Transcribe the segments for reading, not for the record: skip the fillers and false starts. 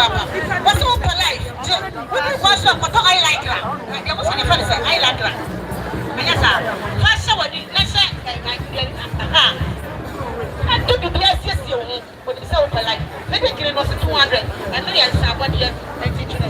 What's all polite? What's up? What I like that? There was any fun to say, I like that. Yes, sir. What did I say? I took the bless you when it's so polite. Maybe it was 200 and then yes, I want you to teach you.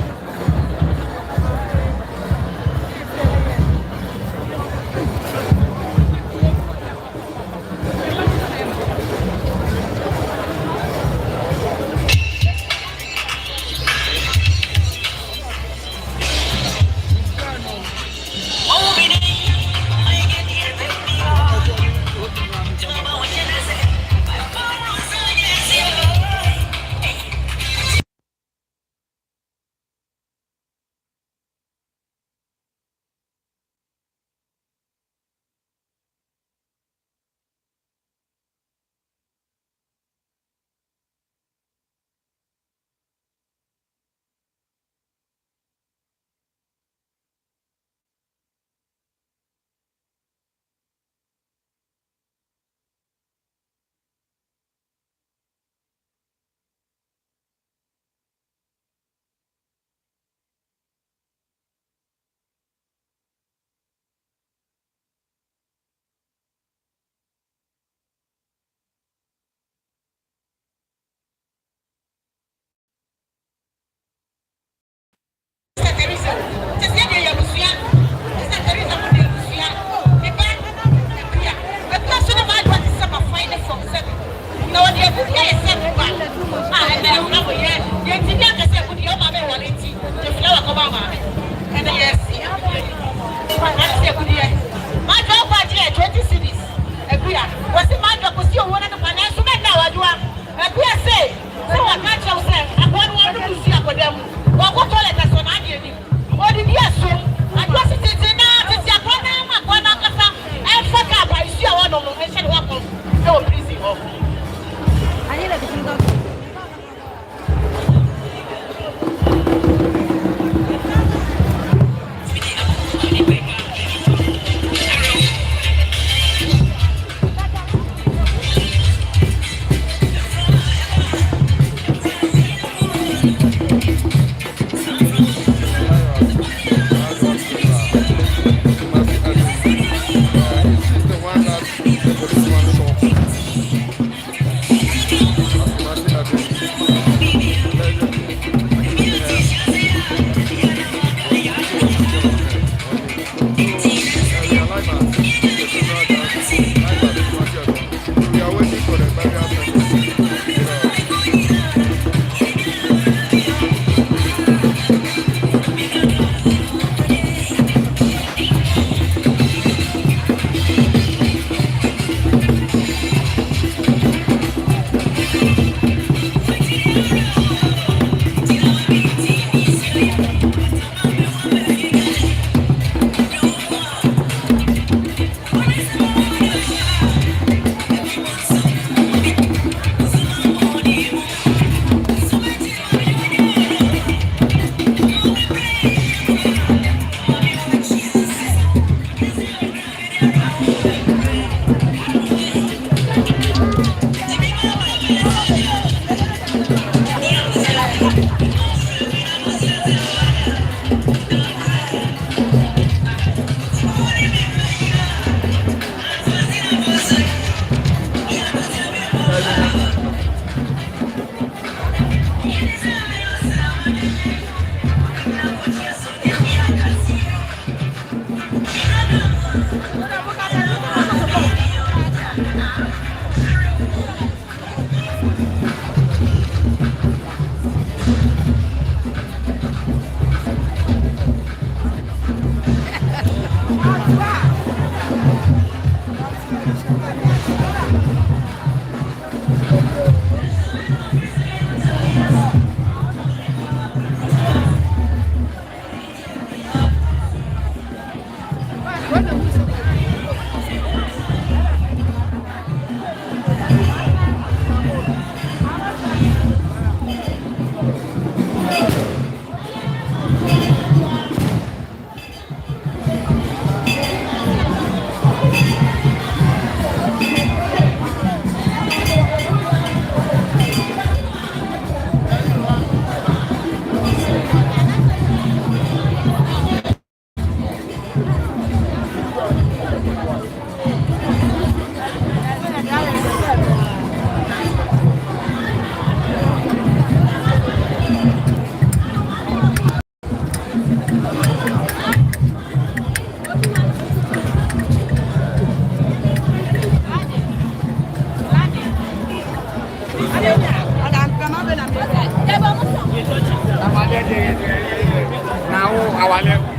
Now our level.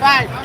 Five.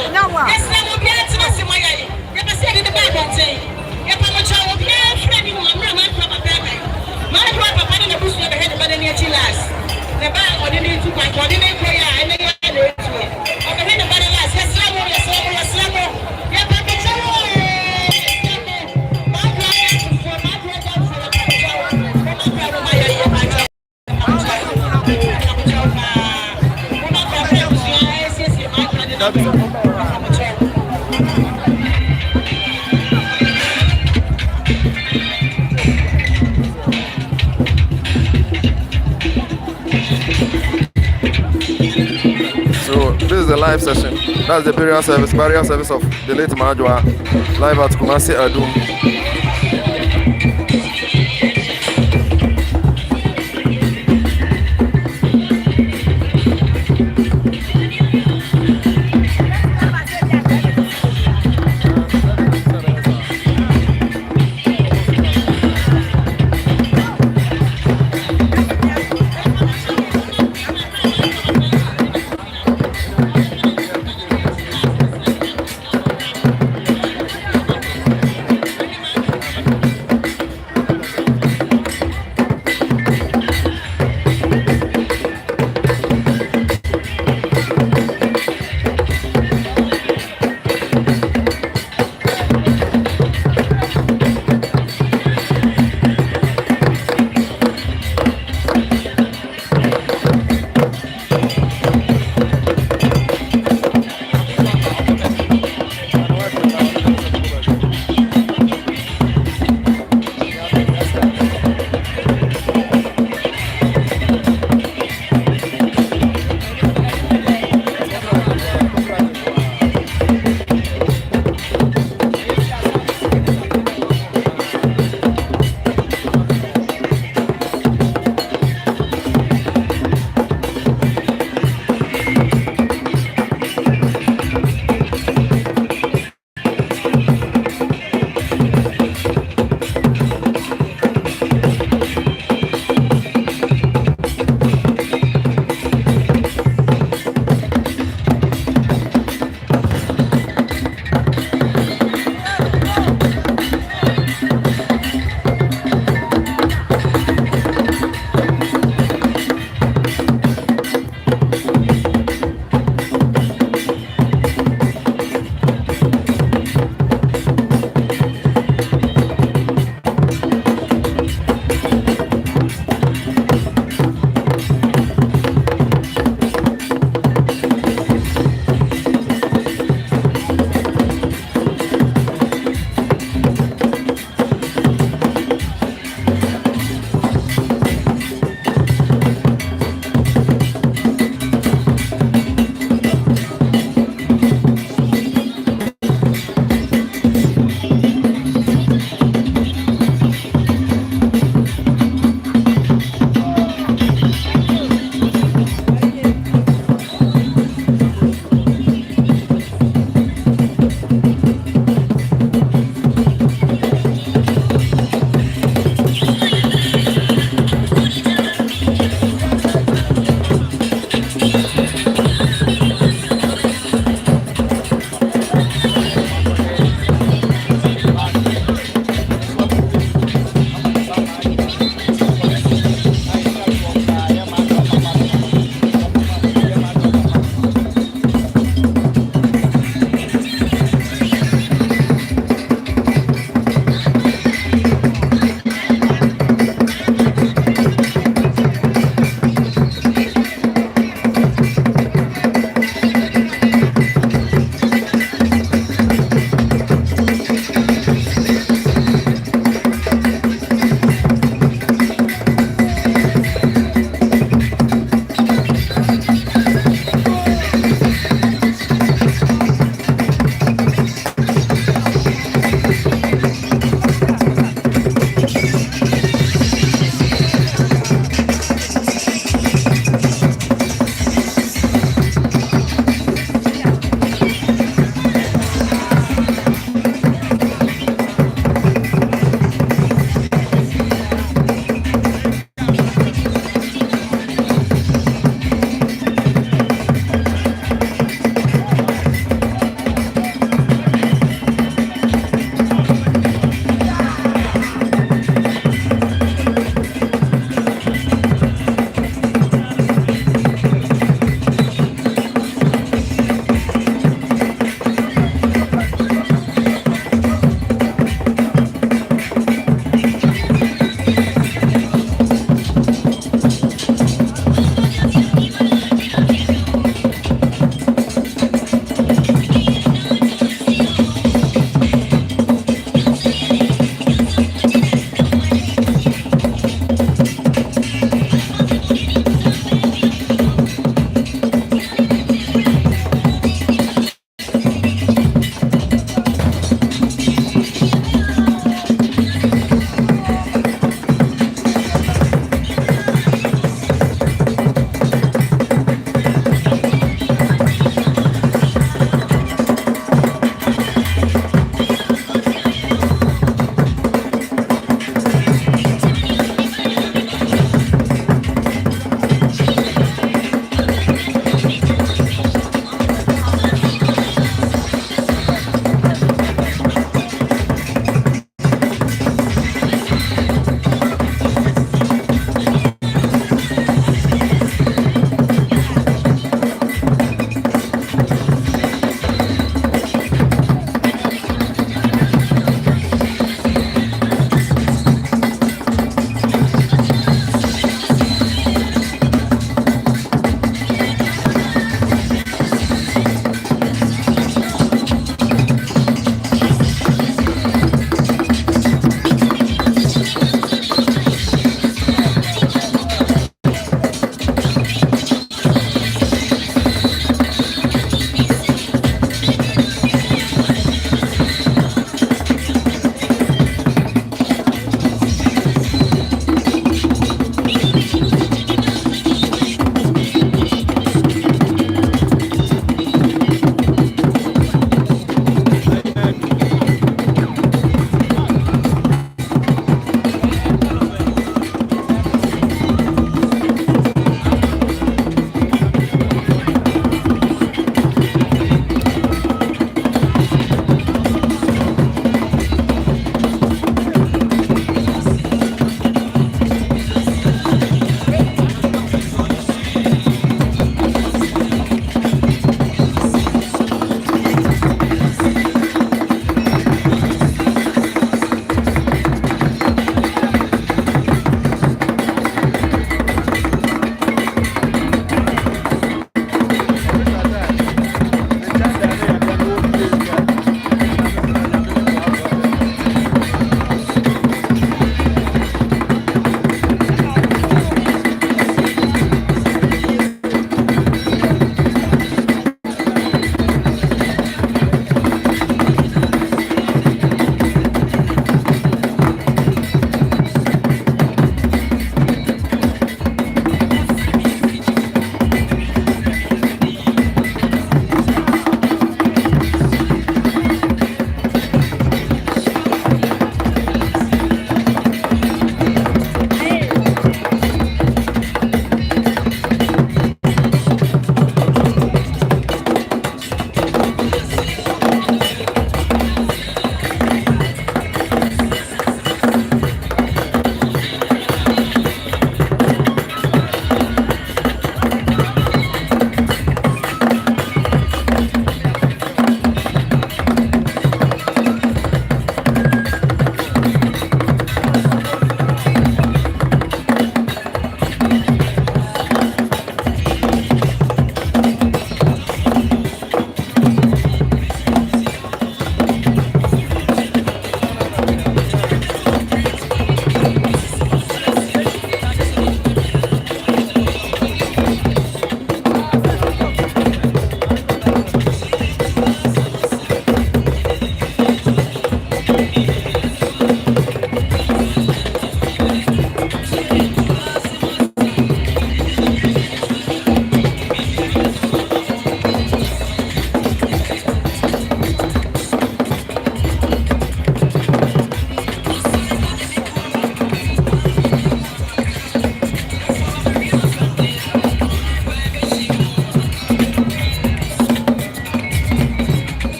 Yes, I will be able to see my eye. You can see the back and say, you can watch our friend in one room and from a baby. My brother, I didn't push your head, but then you last. The back or the need to my coordinate prayer and then you had it. I'm the head of the last. Yes, I will, yes, I will, yes, I will. Yeah, but it's a war. My brother, for my brother, for my brother, So this is the live session. That's the burial service of the late Maadwoa, live at Kumasi, Adum.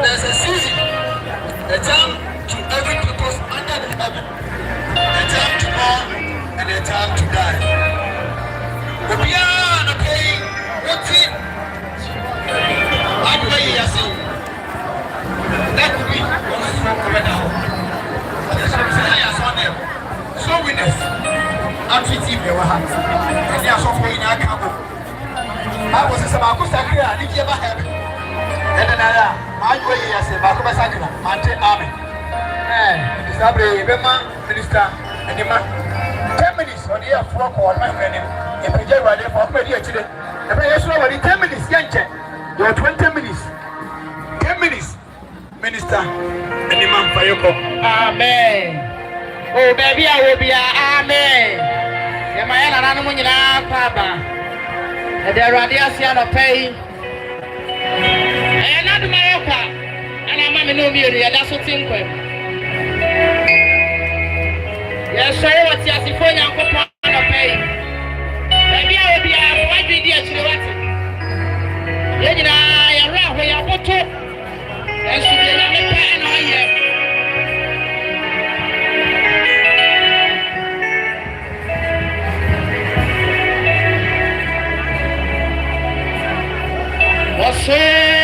There's a season, a time to every purpose under the heaven, a time to born and a time to die. The beyond the pain, what's it? I'm going to say that would be almost from now. So winners, I'm treating you and they are so for in our camp. I was about to say, I did ever have it. And then Maadwoa say, Baffour Kyei, Army. It's not a minister and the man. 10 minutes on the air for call my friend. If we get ready for media today, the players already 10 minutes, Yankee. You are 20 minutes. 10 minutes, minister and the man for your call. Amen. Oh, baby, I will be amen. The man and animal in our papa. And the radiation of pain. And I'm and I'm no beauty, that's what think. Yes, sir, what's your phone and coupon of pay? Maybe I will be a white video to the water. Then I around where I put it. And she did not make pen on you. What's it?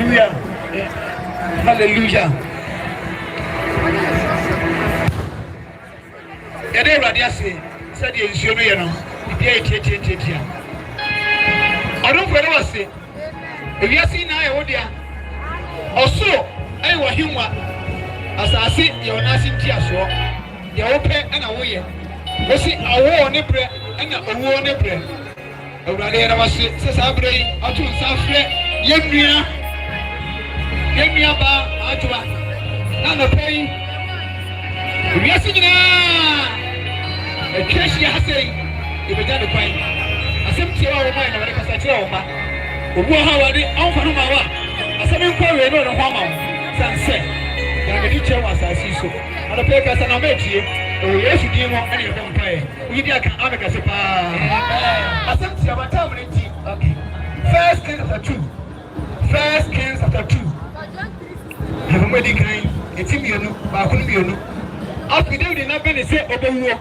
Hallelujah. Hallelujah. Yade radia say said you show me no. Bia tie. Adum for no say. If you see na e wodia. Oso ai wa hinwa. Asase ye onasi ntiaso. Ye ope na wo ye. Wo si awo ne bre na owo ne bre. Awurade na wase se sabre yi atu nsafre yemia ba Maadwoa na no pay. If you see na e keshi hasei e be jade kwan. Asem tie wa wo mai na wale kasa tie wa ma. Obu ha wade onfa no ma wa. Asem nkwa we no no ho ma wo. Sanse ya me di che wa asasi so. Ana pay kasa na metie. O Yesu di mo ani yo kan pae. Uyi di aka ameka se pa. Asem tie wa ta mo ti. Okay. First Kings chapter 2. Have many kind a team you know, but couldn't be you know. After they not been say Odehyie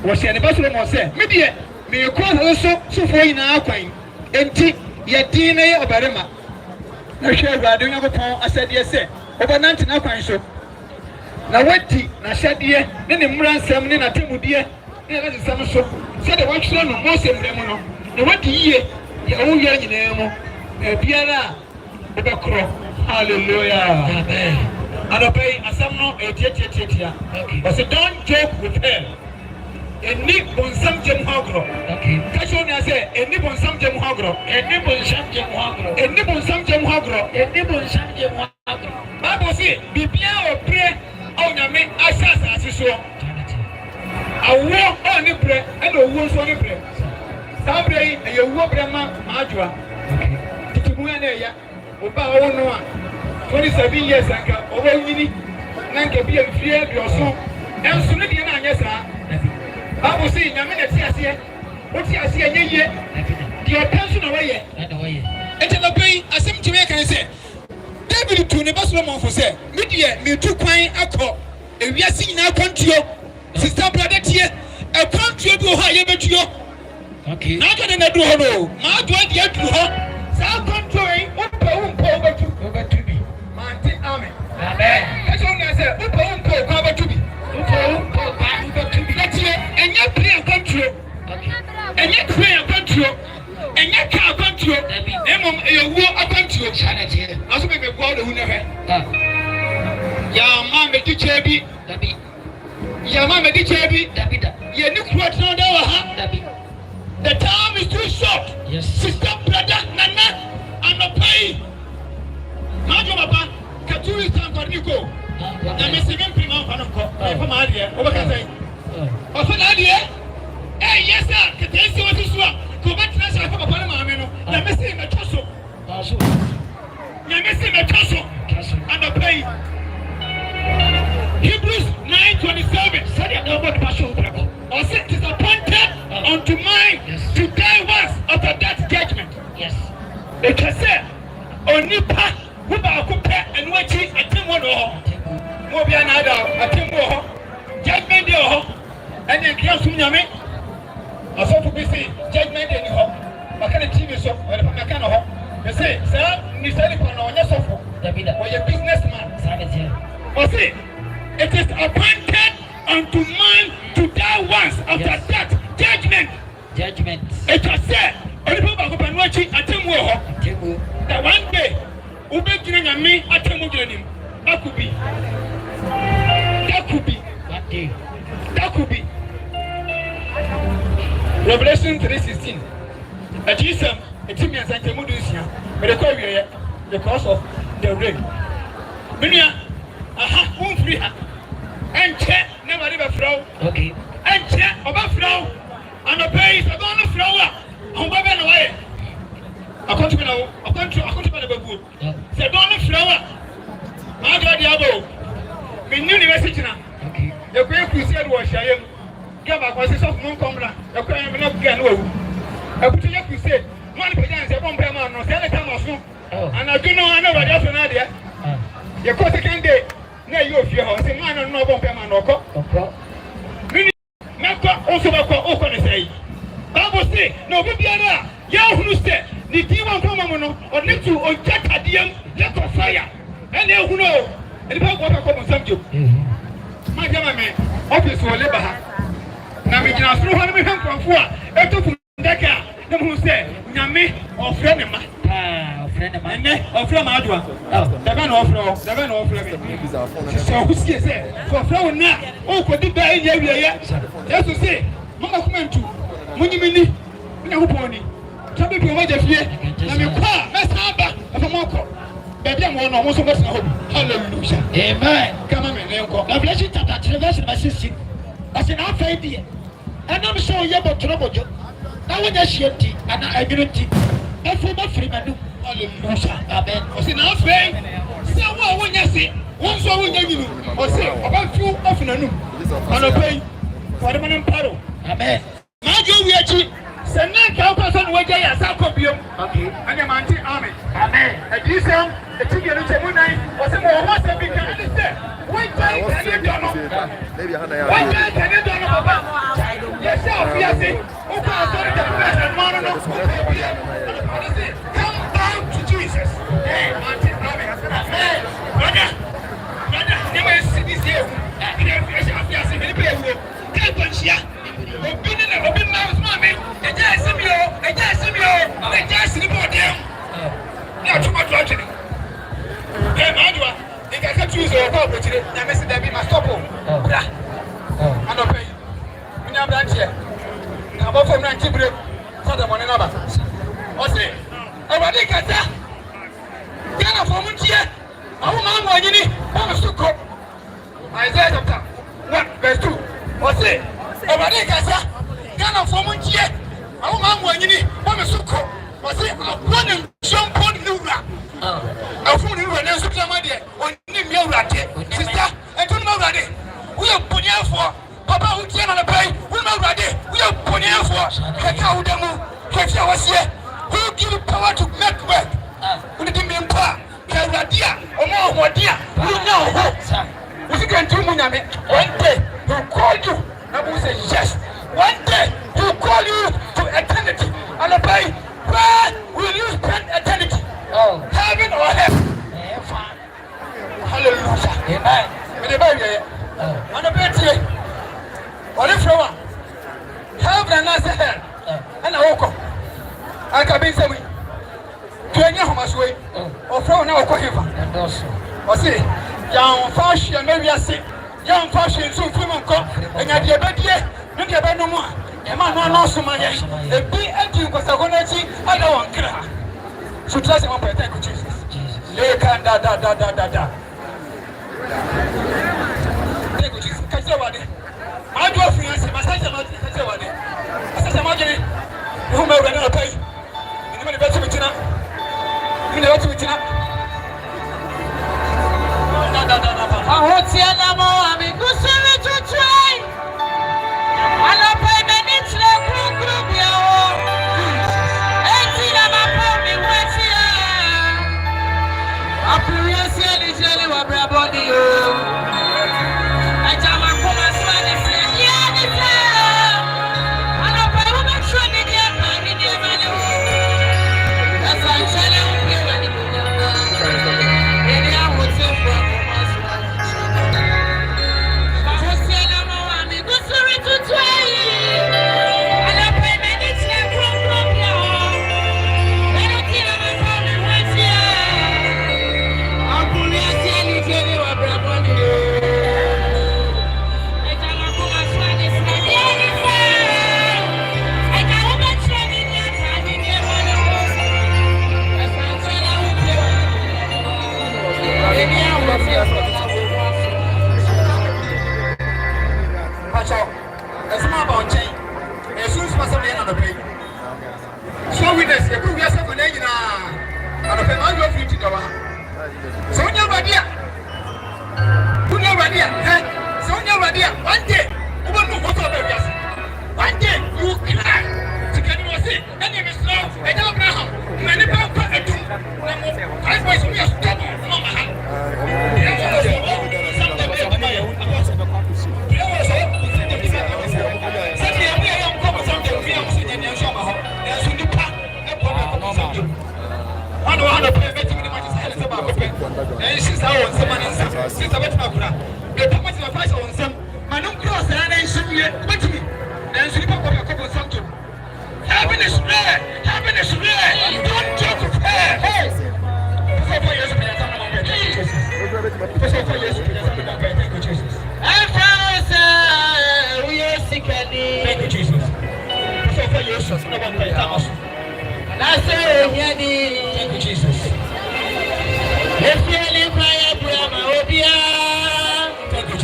was an ambassador or say, maybe me call also so for in our coin. Empty yet DNA of Barema. No share doing a pound, I said, yes, sir. Over 19 coin so. Now what tea, I said, dear, then the Muran Sam in a table, dear. There is some so. Said the one son of most of them. The what year, your own young name, Piera, Obacro. Hallelujah. Amen. And obey Asamno tia. But say don't joke with her. Any bonsam jem hagro. Okay. Kashoni say any bonsam jem hagro. Any bonsam jem hagro. Any bonsam jem hagro. Any bonsam jem hagro. Bible say bibia o pray o nyame asasa asiso. Awo o ni pray and owo so ni pray. Sabre e ye wo brema Maadwoa. Okay. Titimu na ya. Oba wo no a 27 years anka oba yini nanka bia mfie bioso enso ne de na anya saa Bible say nyame na ti ase o ti ase anyeye de otanso na waye enti no pay asem timi kan say David tu ne Solomon for say me de me tu kwan akọ ewiase nyina kwantuo sister brother tie e kwantuo bi o ha ye betuo okay na ka de na du ho no Maadwoa de adu ho sa kwantuo o pa o betu bi Amen. Amen. That's what I said. Who don't go cover to be? Who don't go cover to be? That's it. And you play a control. And you play a control. And you can't control. Emom, you walk a control. Also, make me go out the winner. Your mom, the chabi. Your mom, the chabi. You look what now. The time is too short. Yes. Sister, brother, Nana, and the pay. Maadwoa. Katuri stand for Nico. Na me seven prima fanko. For Maadwoa. Obaka say. Ofa na die. Yes sir. Ketesi wo susua. Ko betra sha fa papa na me no. Na me say me toso. Toso. Na me say me toso. And the pay. Hebrews 9:27. Said the God passion bravo. Or say disappointed unto mine to die once after that judgment. Yes. It can say onipa who ba ko and what is a team one or more be another a team or judgment day or and then class Sunyame. I saw to be say judgment day ho. What kind of TV so or the kind of they say, sir, you said it on your sofa. Or your businessman. Or say, it is appointed unto man to die once after that judgment. Judgment. It was said, only people who can watch it a team war. That one day. Ubegina na me atemugrenim. That could be. That day. That could be. Revelation 3:16. A Jesus, a Timmy and Santa Mudusia, but the courier, the cause of the rain. Minia, aha, free her. And check, never ever flow. Okay. And check, about flow. And the pay is a gonna flower. I'm going away. I can't be now. I can't be good. Say don't flower. Maadwoa diabo. Me new university na. Okay. The great crusade was shayem. Give back was of mon komra. The crime me no get no. I put your crusade. Man pe jan say bomb man no. Say let am aso. And I do know I know what that's na there. You go second day. Na you ofie ho. Say man no bomb man no ko. Okay. Me ko also ba ko o ko ne say. Bible say no be biara. Ya hunu say ni diwa nkoma mo no. Oni tu o jakadiem job. My government office will labor. Now we can ask no one from Fua. Eto Fundaka. Them who say Yami or Frenema. Friend of mine, or from Maadwoa. The man of the man of so who says for flower now? Oh, could be by yet? Just to say, Mama come to Munimini, Pony. Some people want to fear. Let me call, let's have a moko. Baby, I'm one almost of us. Hallelujah. Amen. Come on, God bless you. That television, my sister. I said, I'm fair. And I'm sure you have a trouble. Now, when I share tea and I didn't tea, I feel my free man. Hallelujah. Amen. I said, now, fair. Someone when you see, one so when you or say about you often and obey for the man in Paro. Amen. Now, you are send that person where they are Sakobium. Okay. And your auntie army. Amen. And this one, the ticket of the night was a more once a big can one time can you do? One time can you do? Yes, sir. Yes, sir. Come down to Jesus. Auntie army. Amen. Brother, never see this here. Yes, sir. Open mouth, mommy. The jazz in you, the jazz in you, the jazz in the body. Now, too much watching. Hey, Maadwoa, you can choose your corporate. Now, Mr. Debbie must stop. I don't pay. We now branch here. Now, both of them keep it for the money number. What's it? I think I said, Ghana for Munchie. I want my money. I'm a sucker. Isaiah chapter 1, verse 2. What's it? Everybody can say, Ghana for Munchie. I want my money. I'm a sucker. What's it? I'm running some point new rap. I'm from the Renaissance of Madia. On New Rate. Sister, I don't know that. We are putting out for Papa who came on a pay. We know that. We are putting out for Kakaudemu. Kaka was here. Who give you power to make work? Who didn't mean power? Karadia, or more, dear. We know what. If you can do Munami, one day he'll call you. I will say yes. One day he'll call you to eternity. And I pay, where will you spend eternity? Oh, heaven or hell? Hallelujah. Amen. With the baby, on the bed here. What if you want? Heaven and not hell. And I woke up. I can be saying, do you know how much way? Or from now, and also, or see, young fashion, maybe I say, young fashion, so from and I did bed here, look at no more. A man, no loss of money. A big empty because I want to see, I don't want to. So trust him on protect Jesus. Lay can da. Thank you, Jesus. Catch your body. I do a fiance, my sister, catch your body. I said, imagine who may run pay. You know the better with you now. You know what to do. I want to see no more. I'm in good service to try. I don't pay minutes like group.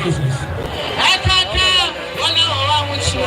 Jesus. I can't one hour with you.